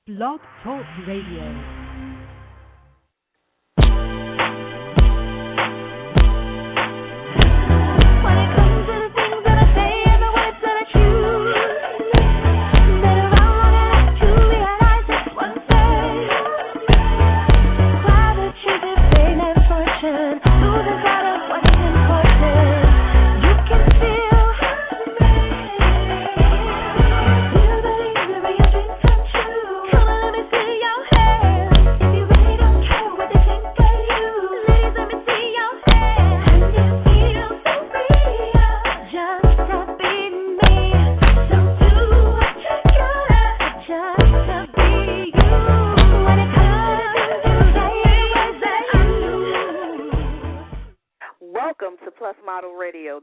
Blog Talk Radio.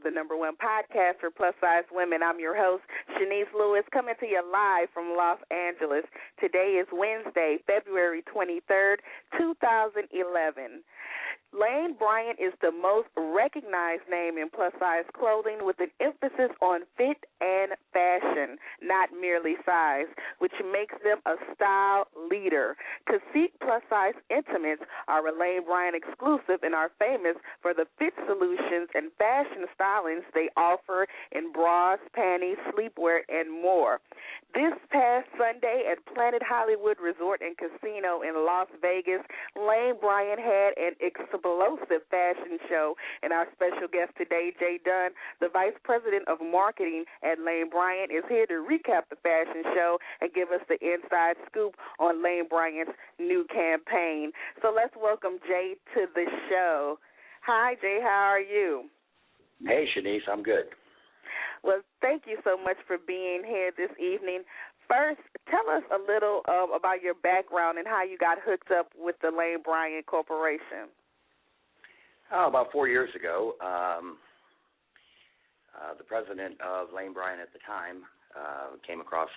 The number one podcast for plus-size women. I'm your host, Shanice Lewis, coming to you live from Los Angeles. Today is Wednesday, February 23rd, 2011. Lane Bryant is the most recognized name in plus-size clothing with an emphasis on fit and fashion, not merely size, which makes them a style leader. Cacique plus-size intimates are a Lane Bryant exclusive and are famous for the fit solutions and fashion stylings they offer in bras, panties, sleepwear, and more. This past Sunday at Planet Hollywood Resort and Casino in Las Vegas, Lane Bryant had an explosive fashion show, and our special guest today, Jay Dunn, the Vice President of Marketing at Lane Bryant, is here to recap the fashion show and give us the inside scoop on Lane Bryant's new campaign. So let's welcome Jay to the show. Hi, Jay. How are you? Hey, Shanice. I'm good. Well, thank you so much for being here this evening. First, tell us a little about your background and how you got hooked up with the Lane Bryant Corporation. About 4 years ago, the president of Lane Bryant at the time came across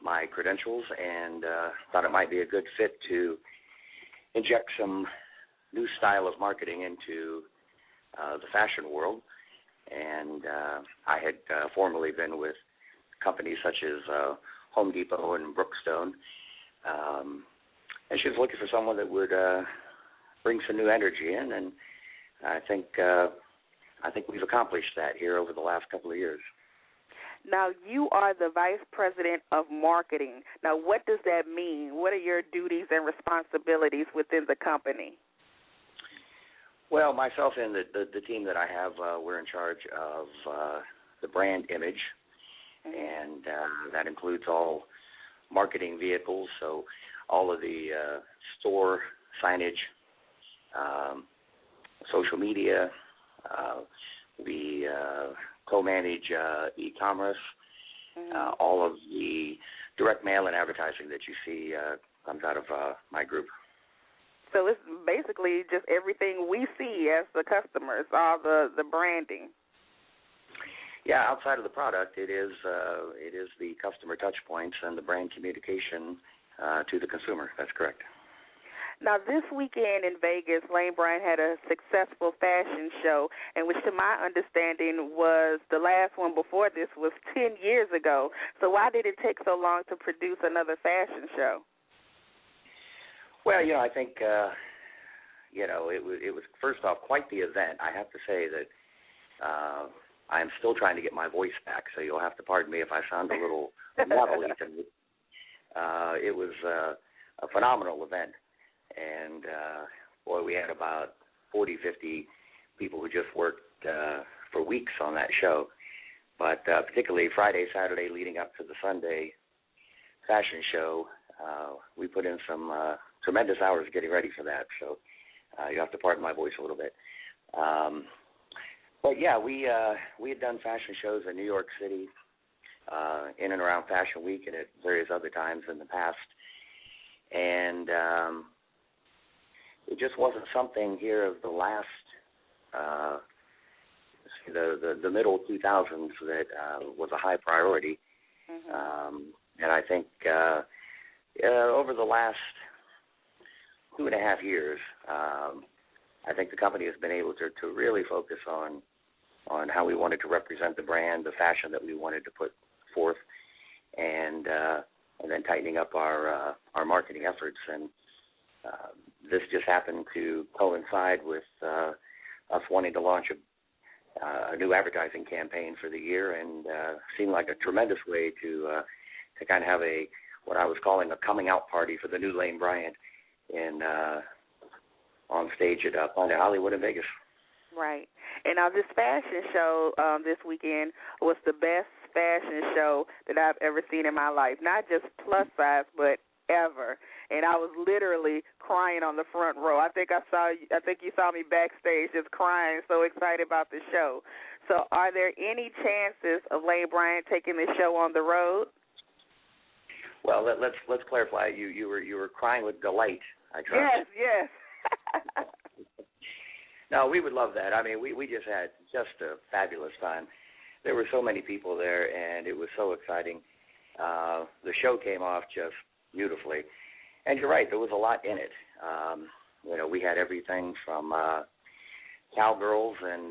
my credentials and thought it might be a good fit to inject some new style of marketing into the fashion world. And I had formerly been with companies such as Home Depot and Brookstone, and she was looking for someone that would bring some new energy in, and I think we've accomplished that here over the last couple of years. Now, you are the Vice President of Marketing. Now, what does that mean? What are your duties and responsibilities within the company? Well, myself and the team that I have, we're in charge of the brand image, and that includes all marketing vehicles, so all of the store signage, social media, we co-manage e-commerce, all of the direct mail and advertising that you see comes out of my group. So it's basically just everything we see as the customers, all the branding. Yeah, outside of the product, it is the customer touch points and the brand communication to the consumer. That's correct. Now, this weekend in Vegas, Lane Bryant had a successful fashion show, and which, to my understanding, was the last one before this was 10 years ago. So why did it take so long to produce another fashion show? Well, I think, it was first off quite the event. I have to say that I'm still trying to get my voice back, so you'll have to pardon me if I sound a little muddled. It was a phenomenal event, and, we had about 40, 50 people who just worked for weeks on that show. But particularly Friday, Saturday, leading up to the Sunday fashion show, we put in some tremendous hours getting ready for that, so you have to pardon my voice a little bit. But yeah, we had done fashion shows in New York City, in and around Fashion Week, and at various other times in the past, and it just wasn't something here of the last the middle 2000s that was a high priority, and I think over the last 2.5 years, I think the company has been able to really focus on how we wanted to represent the brand, the fashion that we wanted to put forth, and and then tightening up our marketing efforts. And this just happened to coincide with us wanting to launch a new advertising campaign for the year, and seemed like a tremendous way to kind of have what I was calling a coming out party for the new Lane Bryant on stage at Planet Hollywood in Vegas. Right. And now this fashion show this weekend was the best fashion show that I've ever seen in my life, not just plus size, but ever. And I was literally crying on the front row. I think you saw me backstage just crying, so excited about the show. So are there any chances of Lane Bryant taking the show on the road? Well, let's clarify. You were crying with delight, I trust. Yes. No, we would love that. I mean, we just had just a fabulous time. There were so many people there, and it was so exciting. The show came off just beautifully. And you're right, there was a lot in it. We had everything from cowgirls and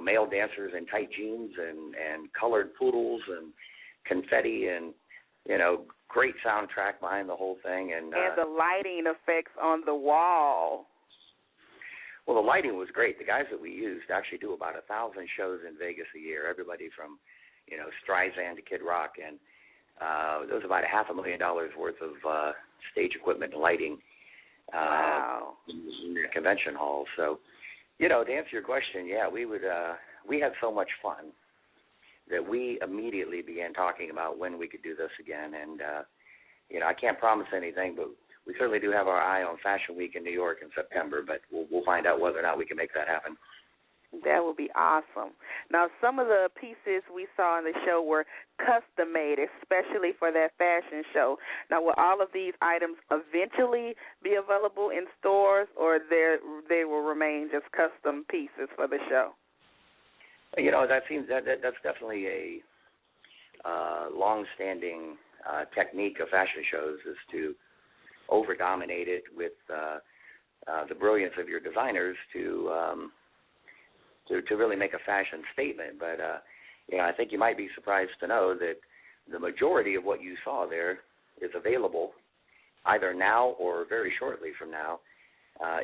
male dancers in tight jeans and colored poodles and confetti and, great soundtrack behind the whole thing. And the lighting effects on the wall. Well, the lighting was great. The guys that we used actually do about 1,000 shows in Vegas a year, everybody from, Streisand to Kid Rock, and there was about $500,000 worth of stage equipment and lighting wow. in the convention hall. So, to answer your question, yeah, we had so much fun that we immediately began talking about when we could do this again. And, I can't promise anything, but we certainly do have our eye on Fashion Week in New York in September, but we'll find out whether or not we can make that happen. That would be awesome. Now, some of the pieces we saw in the show were custom-made, especially for that fashion show. Now, will all of these items eventually be available in stores, or they will remain just custom pieces for the show? That's definitely a long-standing technique of fashion shows, is to over-dominate it with the brilliance of your designers to really make a fashion statement. But, I think you might be surprised to know that the majority of what you saw there is available either now or very shortly from now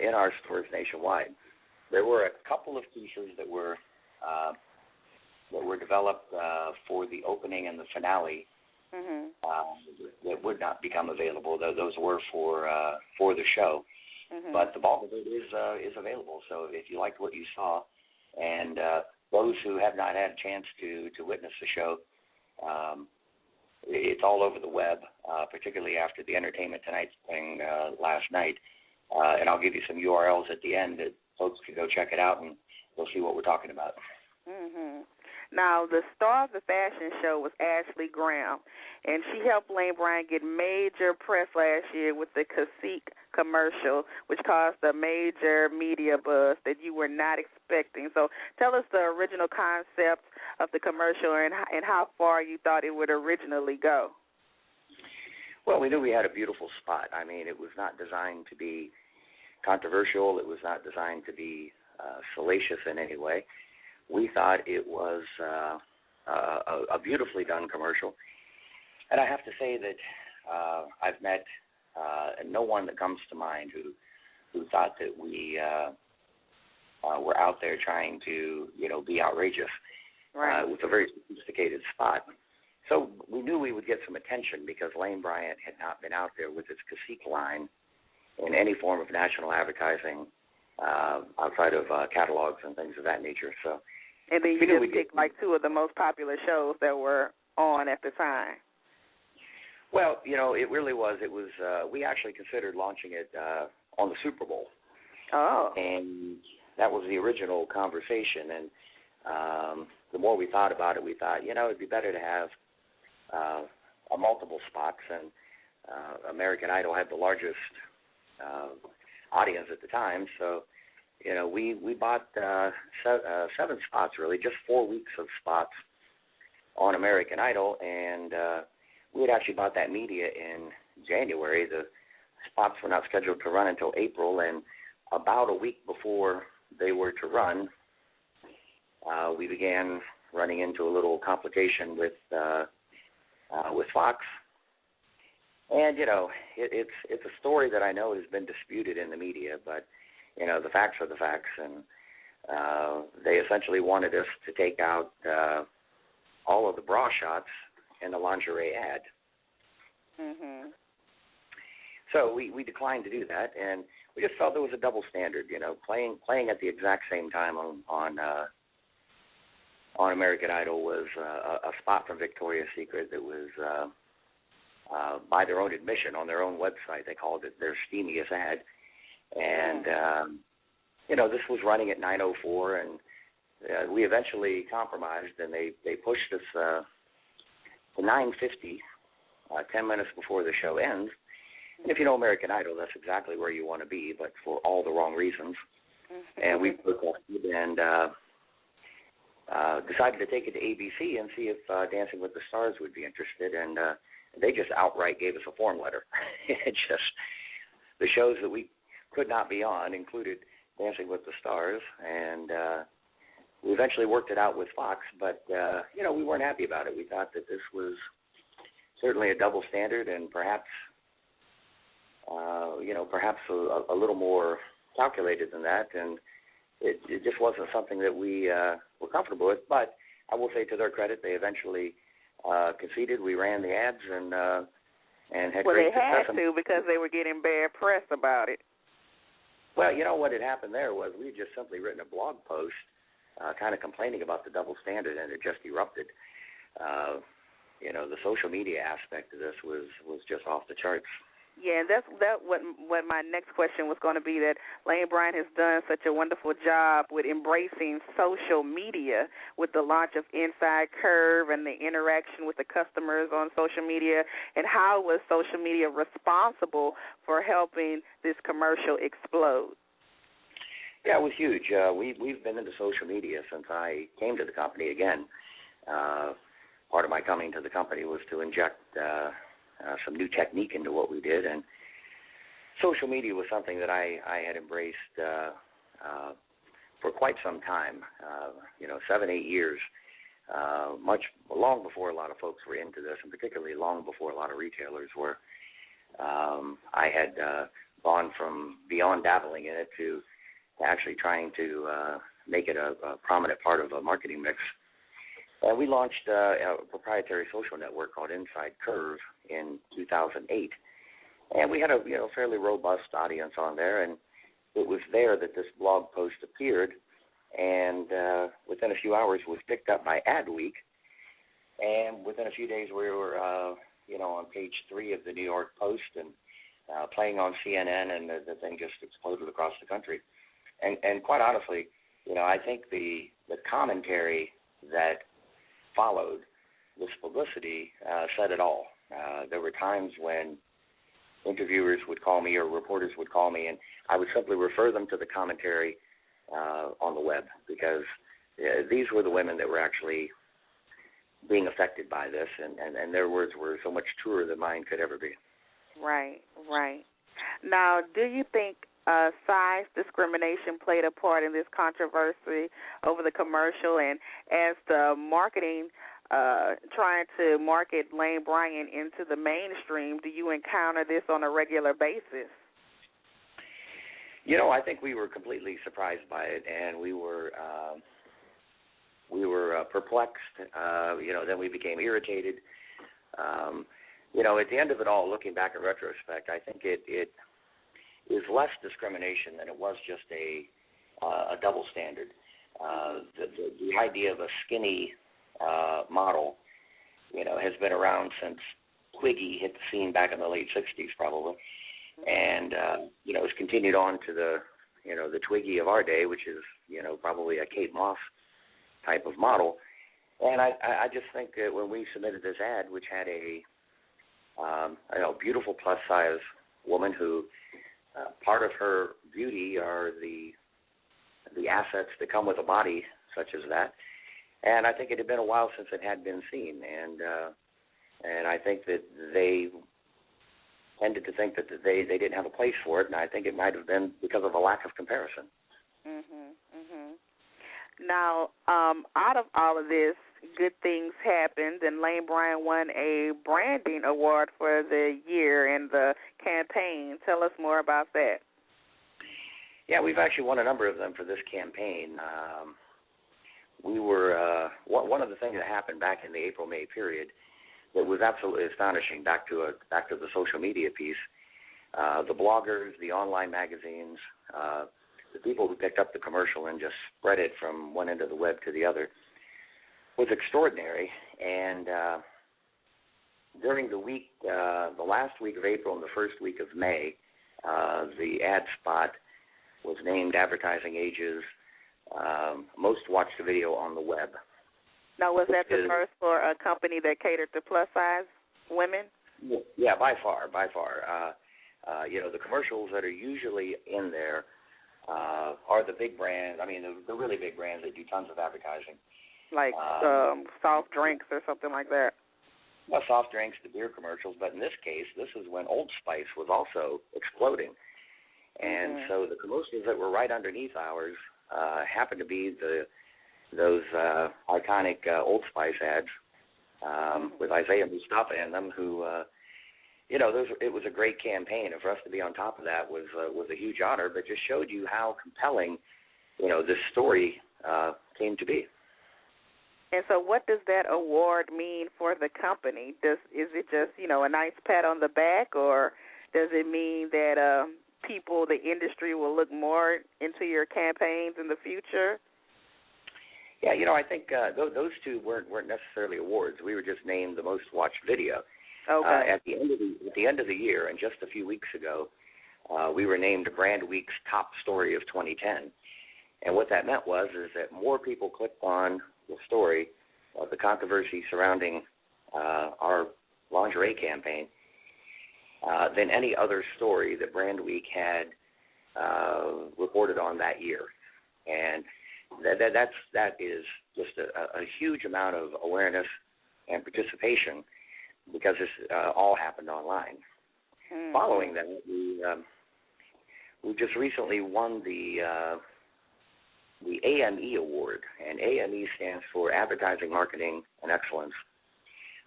in our stores nationwide. There were a couple of pieces that were developed for the opening and the finale that would not become available. Those were for the show. Mm-hmm. But the bulk of it is available. So if you liked what you saw, and those who have not had a chance to witness the show, it's all over the web, particularly after the Entertainment Tonight thing last night. And I'll give you some URLs at the end that folks can go check it out, and they'll see what we're talking about. Mm-hmm. Now, the star of the fashion show was Ashley Graham, and she helped Lane Bryant get major press last year with the Cacique commercial, which caused a major media buzz that you were not expecting. So tell us the original concept of the commercial and how far you thought it would originally go. Well, we knew we had a beautiful spot. I mean, it was not designed to be controversial. It was not designed to be salacious in any way. We thought it was a beautifully done commercial. And I have to say that I've met no one that comes to mind who thought that we were out there trying to, be outrageous. Right. With a very sophisticated spot. So we knew we would get some attention because Lane Bryant had not been out there with its Cacique line in any form of national advertising outside of catalogs and things of that nature. So. And then you just picked like two of the most popular shows that were on at the time. Well, it really was. It was. We actually considered launching it on the Super Bowl. Oh. And that was the original conversation. And the more we thought about it, we thought, it'd be better to have multiple spots. And American Idol had the largest audience at the time, so. We bought 7 spots, really, just 4 weeks of spots on American Idol, and we had actually bought that media in January. The spots were not scheduled to run until April, and about a week before they were to run, we began running into a little complication with with Fox. And, it's a story that I know has been disputed in the media, but, the facts are the facts. And they essentially wanted us to take out all of the bra shots in the lingerie ad. Mhm. So we declined to do that, and we just felt there was a double standard, playing at the exact same time on American Idol was a spot from Victoria's Secret that was, by their own admission, on their own website, they called it their steamiest ad. And, this was running at 9:04, and we eventually compromised, and they pushed us to 9:50, 10 minutes before the show ends. And if you know American Idol, that's exactly where you want to be, but for all the wrong reasons. And we protested and decided to take it to ABC and see if Dancing with the Stars would be interested. And they just outright gave us a form letter. The shows that we could not be on included Dancing with the Stars. And we eventually worked it out with Fox, but, we weren't happy about it. We thought that this was certainly a double standard and perhaps a little more calculated than that, and it just wasn't something that we were comfortable with. But I will say, to their credit, they eventually conceded. We ran the ads and had great success. Well, they had to, because they were getting bad press about it. Well, what had happened there was we had just simply written a blog post kind of complaining about the double standard, and it just erupted. The social media aspect of this was just off the charts. Yeah, and that's what my next question was going to be, that Lane Bryant has done such a wonderful job with embracing social media with the launch of Inside Curve and the interaction with the customers on social media. And how was social media responsible for helping this commercial explode? Yeah, it was huge. We've been into social media since I came to the company. Again, part of my coming to the company was to inject some new technique into what we did, and social media was something that I had embraced for quite some time, 7-8 years, long before a lot of folks were into this, and particularly long before a lot of retailers were. I had gone from beyond dabbling in it to actually trying to make it a prominent part of a marketing mix. And we launched a proprietary social network called Inside Curve in 2008. And we had a fairly robust audience on there, and it was there that this blog post appeared, and within a few hours was picked up by Adweek, and within a few days we were on page 3 of the New York Post and playing on CNN, and the thing just exploded across the country. And quite honestly, I think the commentary that followed this publicity said it all. There were times when interviewers would call me or reporters would call me, and I would simply refer them to the commentary on the web, because these were the women that were actually being affected by this, and their words were so much truer than mine could ever be. Right. Now, do you think size discrimination played a part in this controversy over the commercial, and as the marketing trying to market Lane Bryant into the mainstream, do you encounter this on a regular basis? I think we were completely surprised by it, and we were perplexed. Then we became irritated. At the end of it all, looking back in retrospect, I think it is less discrimination than it was just a double standard. The idea of a skinny model, has been around since Twiggy hit the scene back in the late 60s probably. And, it's continued on to the Twiggy of our day, which is, probably a Kate Moss type of model. And I just think that when we submitted this ad, which had a beautiful plus-size woman who part of her beauty are the assets that come with a body such as that. And I think it had been a while since it had been seen, and I think that they tended to think that they didn't have a place for it, and I think it might have been because of a lack of comparison. Now, out of all of this, good things happened, and Lane Bryant won a branding award for the year in the campaign. Tell us more about that. Yeah, we've actually won a number of them for this campaign. We were one of the things that happened back in the April-May period that was absolutely astonishing. Back to the social media piece, the bloggers, the online magazines, the people who picked up the commercial and just spread it from one end of the web to the other was extraordinary. And during the week, the last week of April and the first week of May, the ad spot was named Advertising Age's most watched video on the web. Now, was that the first for a company that catered to plus-size women? Yeah, by far. The commercials that are usually in there are the big brands. I mean, the really big brands that do tons of advertising. Like soft drinks or something like that. Well, soft drinks, the beer commercials. But in this case, this is when Old Spice was also exploding. And so the commercials that were right underneath ours happened to be those iconic Old Spice ads with Isaiah Mustafa in them, who, it was a great campaign. And for us to be on top of that was a huge honor, but just showed you how compelling, this story came to be. And so what does that award mean for the company? Is it just, a nice pat on the back, or does it mean that people, the industry, will look more into your campaigns in the future? Yeah, I think those two weren't necessarily awards. We were just named the most watched video. Okay. At the end of the year, and just a few weeks ago, we were named Brand Week's top story of 2010. And what that meant is that more people clicked on the story of the controversy surrounding our lingerie campaign than any other story that Brand Week had reported on that year. And that is just a huge amount of awareness and participation, because this all happened online. Following that, we just recently won the AME Award, and AME stands for Advertising, Marketing, and Excellence.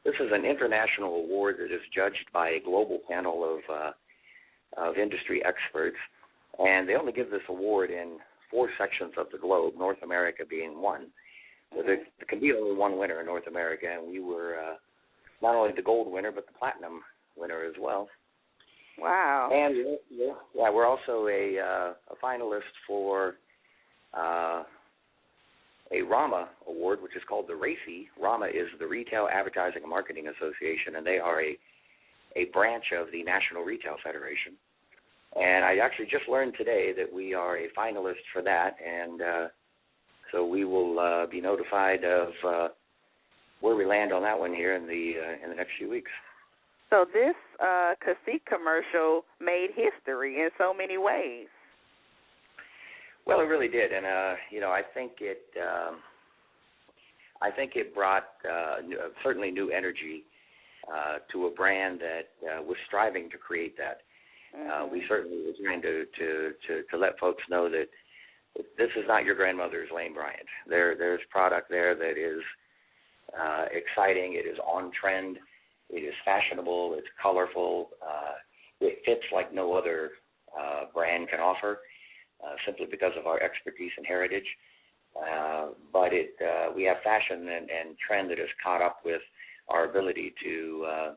This is an international award that is judged by a global panel of industry experts, and they only give this award in 4 sections of the globe, North America being one. So there can be only one winner in North America, and we were not only the gold winner, but the platinum winner as well. Wow. And, we're also a finalist for a RAMA award, which is called the RACI. RAMA is the Retail Advertising and Marketing Association, and they are a branch of the National Retail Federation. And I actually just learned today that we are a finalist for that, and so we will be notified of where we land on that one here in the next few weeks. So this Cacique commercial made history in so many ways. Well, it really did, and I think it brought certainly new energy to a brand that was striving to create that. We certainly were trying to let folks know that this is not your grandmother's Lane Bryant. There's product there that is exciting. It is on trend. It is fashionable. It's colorful. It fits like no other brand can offer, simply because of our expertise and heritage. But we have fashion and trend that has caught up with our ability to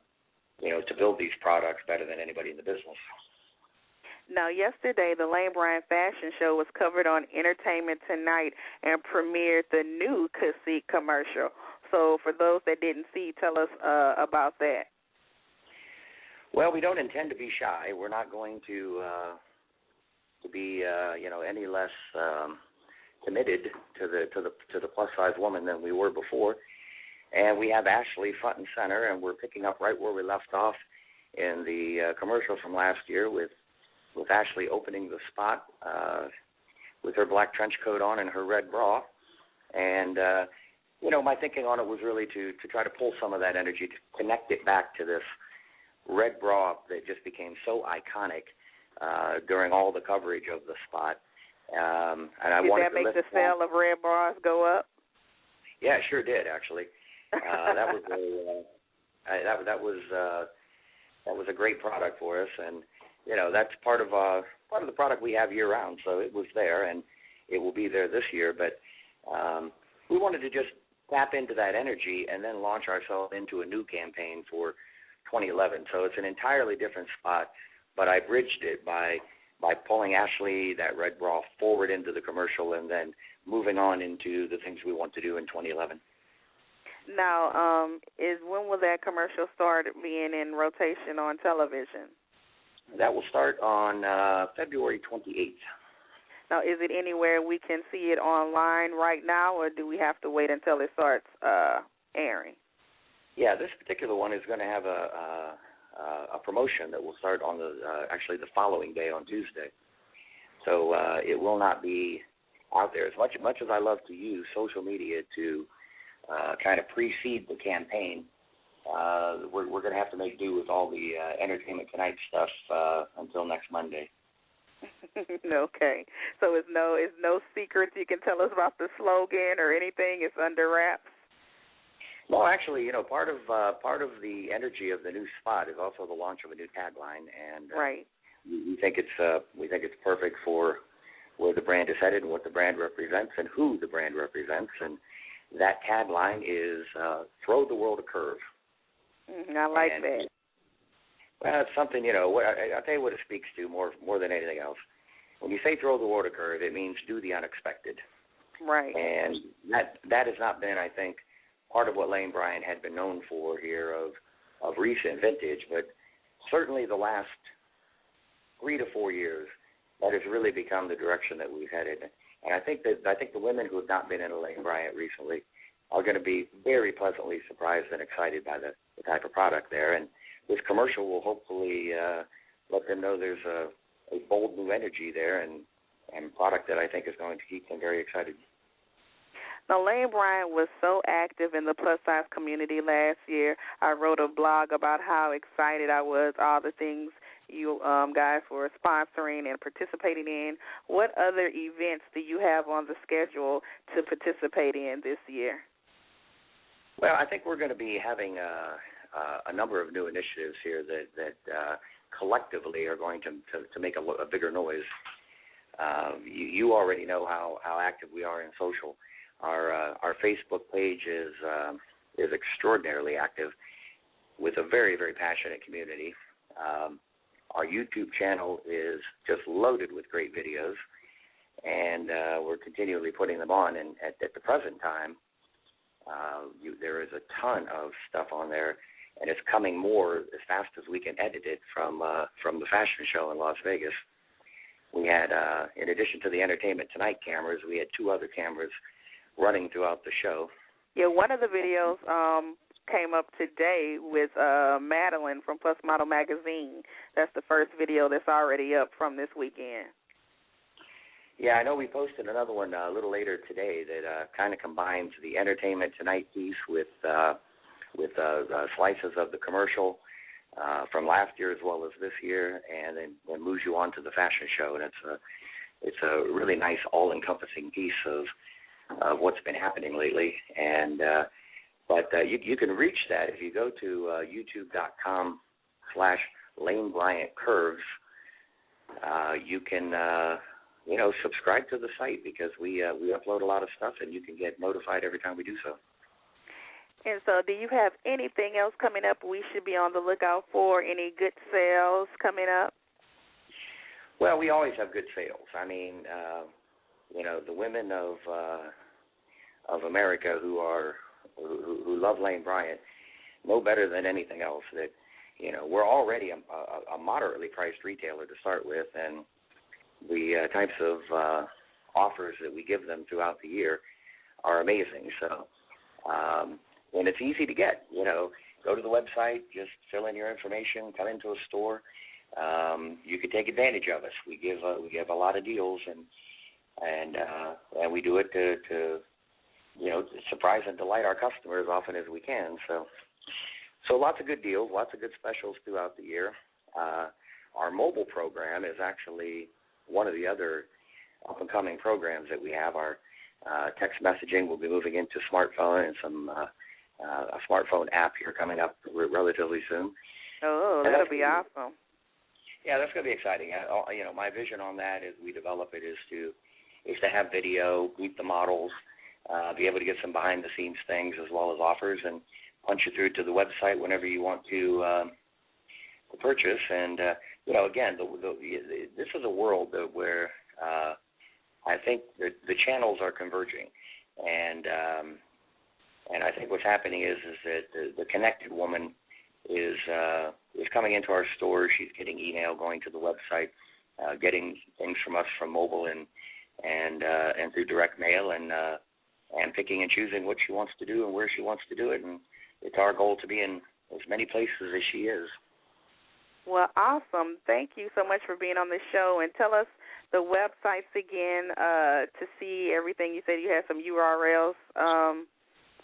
build these products better than anybody in the business. Now, yesterday, the Lane Bryant Fashion Show was covered on Entertainment Tonight and premiered the new Cacique commercial. So for those that didn't see, tell us about that. Well, we don't intend to be shy. We're not going to be any less committed to the plus size woman than we were before. And we have Ashley front and center, and we're picking up right where we left off in the commercial from last year with Ashley opening the spot with her black trench coat on and her red bra. And my thinking on it was really to try to pull some of that energy, to connect it back to this red bra that just became so iconic during all the coverage of the spot, And I did wanted that to make lift the sale of red bars go up? Yeah, it sure did actually. That was a great product for us, and that's part of the product we have year round. So it was there, and it will be there this year. But we wanted to just tap into that energy and then launch ourselves into a new campaign for 2011. So it's an entirely different spot, but I bridged it by pulling Ashley, that red bra, forward into the commercial and then moving on into the things we want to do in 2011. Now, when will that commercial start being in rotation on television? That will start on February 28th. Now, is it anywhere we can see it online right now, or do we have to wait until it starts airing? Yeah, this particular one is going to have a promotion that will start on actually the following day on Tuesday. So it will not be out there. As much as I love to use social media to kind of precede the campaign, we're going to have to make do with all the Entertainment Tonight stuff until next Monday. Okay. So it's no secrets you can tell us about the slogan or anything? It's under wraps? Well, actually, part of the energy of the new spot is also the launch of a new tagline, and right. we think it's perfect for where the brand is headed and what the brand represents and who the brand represents. And that tagline is "Throw the world a curve." I like that. Well, it's something, I'll tell you what it speaks to more than anything else. When you say throw the world a curve, it means do the unexpected. Right. And that has not been, I think, part of what Lane Bryant had been known for here of recent vintage, but certainly the last 3 to 4 years, that has really become the direction that we've headed. And I think the women who have not been in a Lane Bryant recently are going to be very pleasantly surprised and excited by the type of product there. And this commercial will hopefully let them know there's a bold new energy there and product that I think is going to keep them very excited. Now, Lane Bryant was so active in the plus-size community last year. I wrote a blog about how excited I was, all the things you guys were sponsoring and participating in. What other events do you have on the schedule to participate in this year? Well, I think we're going to be having a number of new initiatives here that collectively are going to make a bigger noise. You already know how active we are in social. Our Facebook page is extraordinarily active with a very, very passionate community. Our YouTube channel is just loaded with great videos, and we're continually putting them on. And at the present time, there is a ton of stuff on there, and it's coming more as fast as we can edit it from the fashion show in Las Vegas. We had, in addition to the Entertainment Tonight cameras, we had 2 other cameras running throughout the show. Yeah, one of the videos came up today with Madeline from Plus Model Magazine. That's the first video that's already up from this weekend. Yeah, I know we posted another one a little later today that kind of combines the Entertainment Tonight piece with slices of the commercial from last year as well as this year, and then moves you on to the fashion show. And it's a really nice all-encompassing piece of what's been happening lately. And but you can reach that if you go to youtube.com/Lane Bryant Curves. You can subscribe to the site because we upload a lot of stuff, and you can get notified every time we do so. And so do you have anything else coming up we should be on the lookout for? Any good sales coming up? Well, we always have good sales. I mean, the women of America who love Lane Bryant know better than anything else that, we're already a moderately priced retailer to start with, and the types of offers that we give them throughout the year are amazing. So, and it's easy to get. Go to the website, just fill in your information, come into a store. You can take advantage of us. We give a lot of deals, and we do it to surprise and delight our customers as often as we can. So lots of good deals, lots of good specials throughout the year. Our mobile program is actually one of the other up-and-coming programs that we have. Our text messaging will be moving into smartphone and some a smartphone app here coming up relatively soon. Oh, that'll be awesome. Yeah, that's going to be exciting. My vision on that as we develop it is to have video, meet the models, be able to get some behind-the-scenes things as well as offers, and punch you through to the website whenever you want to purchase. And again, this is a world where I think the channels are converging, and I think what's happening is that the connected woman is coming into our stores. She's getting email, going to the website, getting things from us from mobile and through direct mail, and picking and choosing what she wants to do and where she wants to do it. And it's our goal to be in as many places as she is. Well, awesome. Thank you so much for being on the show. And tell us the websites again to see everything. You said you had some URLs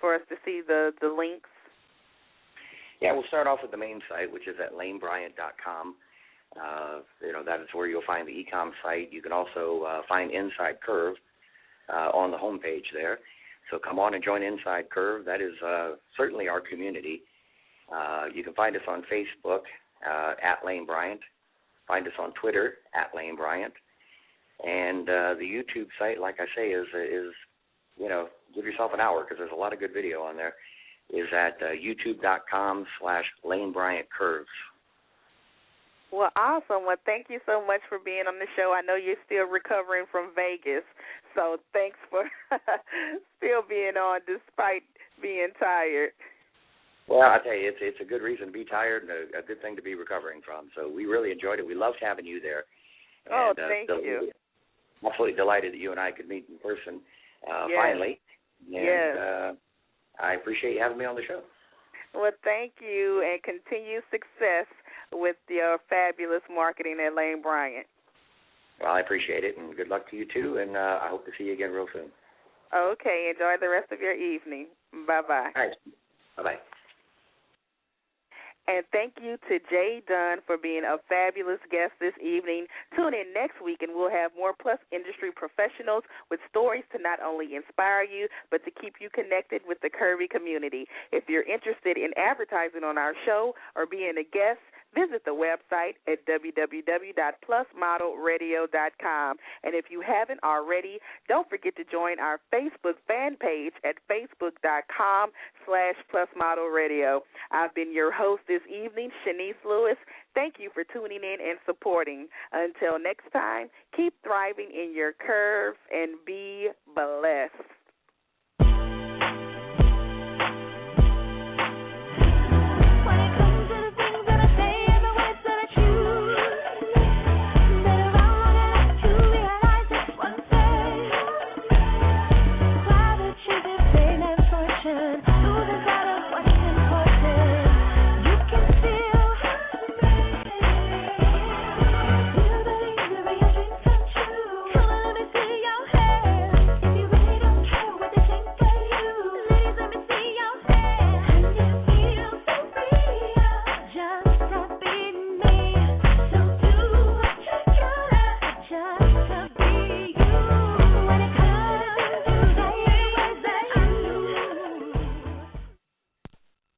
for us to see the links. Yeah, we'll start off with the main site, which is at lanebryant.com. That is where you'll find the e-com site. You can also find Inside Curve on the homepage there. So come on and join Inside Curve. That is certainly our community. You can find us on Facebook at Lane Bryant. Find us on Twitter at Lane Bryant. And the YouTube site, like I say, is give yourself an hour because there's a lot of good video on there, is at youtube.com/Lane Bryant Curves. Well, awesome. Well, thank you so much for being on the show. I know you're still recovering from Vegas, so thanks for still being on despite being tired. Well, I tell you, it's a good reason to be tired and a good thing to be recovering from. So we really enjoyed it. We loved having you there. And, thank you. Absolutely delighted that you and I could meet in person finally. And, yes. I appreciate you having me on the show. Well, thank you, and continued success with your fabulous marketing at Lane Bryant. Well, I appreciate it, and good luck to you, too, and I hope to see you again real soon. Okay. Enjoy the rest of your evening. Bye-bye. All right. Bye-bye. And thank you to Jay Dunn for being a fabulous guest this evening. Tune in next week, and we'll have more Plus industry professionals with stories to not only inspire you, but to keep you connected with the curvy community. If you're interested in advertising on our show or being a guest, visit the website at www.plusmodelradio.com. And if you haven't already, don't forget to join our Facebook fan page at facebook.com/plusmodelradio. I've been your host this evening, Shanice Lewis. Thank you for tuning in and supporting. Until next time, keep thriving in your curves and be blessed.